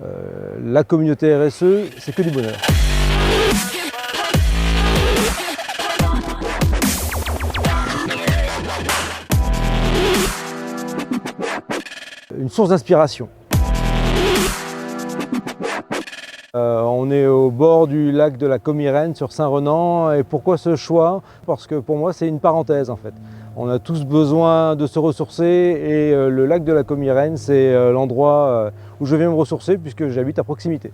La communauté RSE, c'est que du bonheur. Une source d'inspiration. On est au bord du lac de la Commirène sur Saint-Renan. Et pourquoi ce choix? Parce que pour moi, c'est une parenthèse en fait. On a tous besoin de se ressourcer et le lac de la Commirène, c'est l'endroit où je viens me ressourcer puisque j'habite à proximité.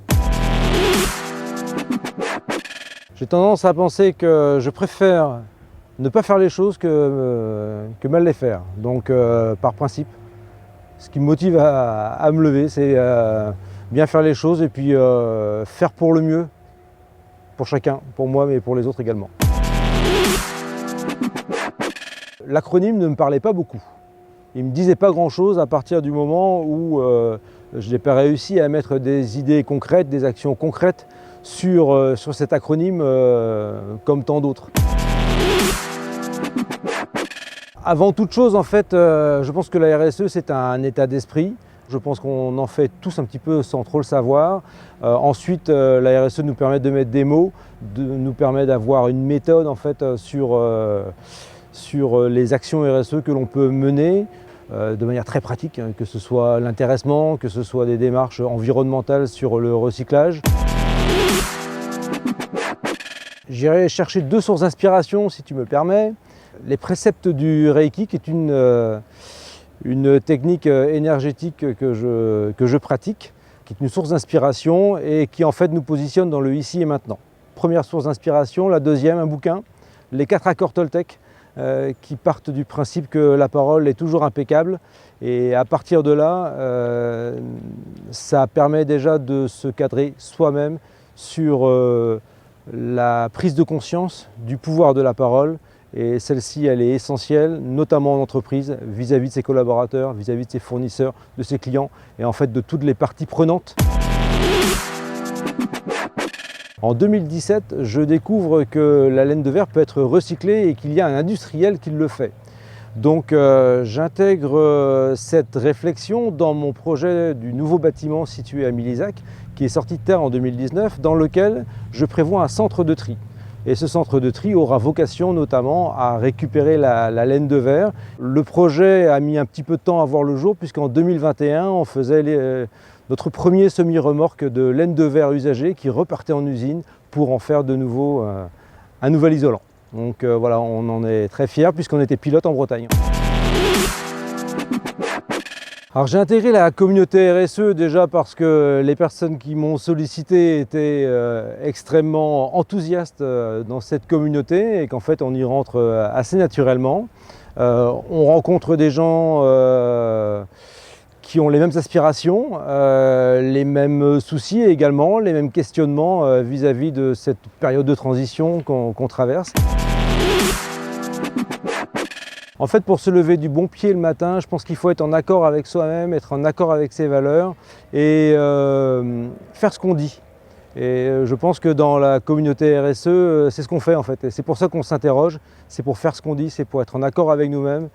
J'ai tendance à penser que je préfère ne pas faire les choses que mal les faire. Donc par principe, ce qui me motive à me lever, c'est bien faire les choses et puis faire pour le mieux, pour chacun, pour moi mais pour les autres également. L'acronyme ne me parlait pas beaucoup. Il ne me disait pas grand-chose à partir du moment où je n'ai pas réussi à mettre des idées concrètes, des actions concrètes sur cet acronyme comme tant d'autres. Avant toute chose, en fait, je pense que la RSE, c'est un état d'esprit. Je pense qu'on en fait tous un petit peu sans trop le savoir. Ensuite, la RSE nous permet de mettre des mots, nous permet d'avoir une méthode en fait, sur les actions RSE que l'on peut mener de manière très pratique, hein, que ce soit l'intéressement, que ce soit des démarches environnementales sur le recyclage. J'irai chercher deux sources d'inspiration, si tu me le permets. Les préceptes du Reiki, qui est une technique énergétique que je pratique, qui est une source d'inspiration et qui en fait nous positionne dans le ici et maintenant. Première source d'inspiration, la deuxième, un bouquin, Les 4 accords Toltec, qui partent du principe que la parole est toujours impeccable et à partir de là, ça permet déjà de se cadrer soi-même sur la prise de conscience du pouvoir de la parole. Et celle-ci, elle est essentielle, notamment en entreprise, vis-à-vis de ses collaborateurs, vis-à-vis de ses fournisseurs, de ses clients et en fait de toutes les parties prenantes. En 2017, je découvre que la laine de verre peut être recyclée et qu'il y a un industriel qui le fait. Donc j'intègre cette réflexion dans mon projet du nouveau bâtiment situé à Milizac, qui est sorti de terre en 2019, dans lequel je prévois un centre de tri. Et ce centre de tri aura vocation notamment à récupérer la laine de verre. Le projet a mis un petit peu de temps à voir le jour puisqu'en 2021, on faisait notre premier semi-remorque de laine de verre usagée qui repartait en usine pour en faire de nouveau un nouvel isolant. Donc voilà, on en est très fiers puisqu'on était pilote en Bretagne. Alors j'ai intégré la communauté RSE déjà parce que les personnes qui m'ont sollicité étaient extrêmement enthousiastes dans cette communauté et qu'en fait on y rentre assez naturellement. On rencontre des gens qui ont les mêmes aspirations, les mêmes soucis également, les mêmes questionnements vis-à-vis de cette période de transition qu'on traverse. En fait, pour se lever du bon pied le matin, je pense qu'il faut être en accord avec soi-même, être en accord avec ses valeurs et faire ce qu'on dit. Et je pense que dans la communauté RSE, c'est ce qu'on fait en fait. Et c'est pour ça qu'on s'interroge, c'est pour faire ce qu'on dit, c'est pour être en accord avec nous-mêmes.